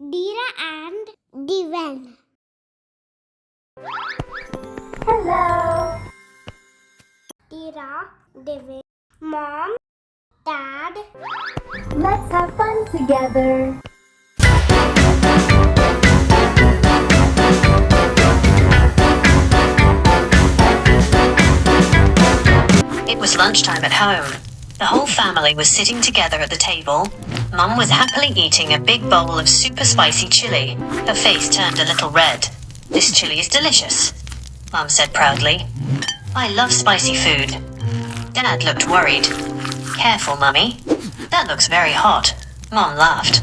Dira and Divin. Hello. Dira, Divin, Mom, Dad. Let's have fun together. It was lunchtime at home. The whole family was sitting together at the table. Mum was happily eating a big bowl of super spicy chili. Her face turned a little red. "This chili is delicious," Mum said proudly. "I love spicy food." Dad looked worried. "Careful, Mummy. That looks very hot." Mum laughed.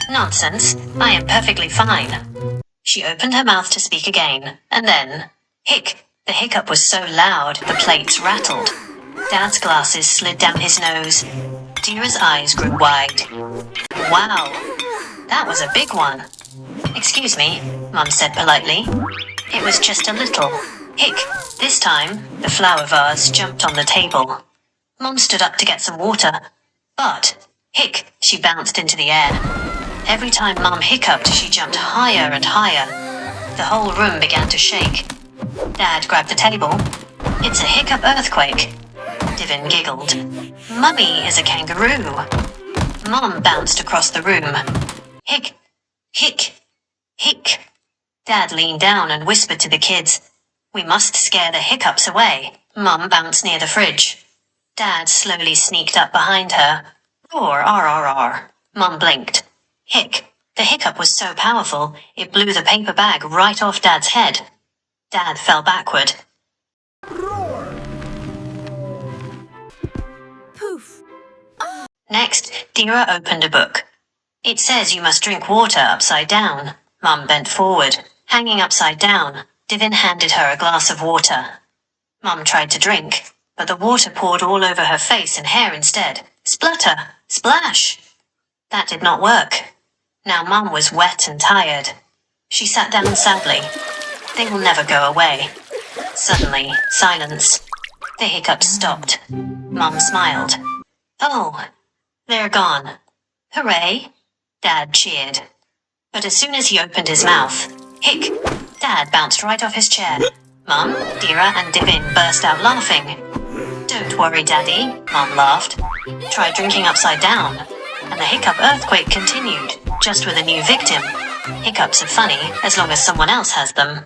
"Nonsense. I am perfectly fine." She opened her mouth to speak again, and then, the hiccup was so loud the plates rattled. Dad's glasses slid down his nose. Dira's eyes grew wide. "Wow, that was a big one." "Excuse me," Mum said politely. "It was just a little." This time, the flower vase jumped on the table. Mum stood up to get some water. But, she bounced into the air. Every time Mum hiccuped, she jumped higher and higher. The whole room began to shake. Dad grabbed the table. "It's a hiccup earthquake." Divin giggled. "Mummy is a kangaroo." Mum bounced across the room. Hic. Dad leaned down and whispered to the kids, "We must scare the hiccups away." Mum bounced near the fridge. Dad slowly sneaked up behind her. "Roar, R." Mum blinked. The hiccup was so powerful, it blew the paper bag right off Dad's head. Dad fell backward. Poof. Next, Dira opened a book. "It says you must drink water upside down." Mum bent forward. Hanging upside down, Divin handed her a glass of water. Mum tried to drink, but the water poured all over her face and hair instead. Splutter! Splash! That did not work. Now Mum was wet and tired. She sat down sadly. They will never go away. Suddenly, silence. The hiccups stopped. Mum smiled. "Oh, they're gone. Hooray!" Dad cheered. But as soon as he opened his mouth, Dad bounced right off his chair. Mum, Dira, and Divin burst out laughing. "Don't worry, Daddy," Mum laughed. "Try drinking upside down." And the hiccup earthquake continued, just with a new victim. Hiccups are funny as long as someone else has them.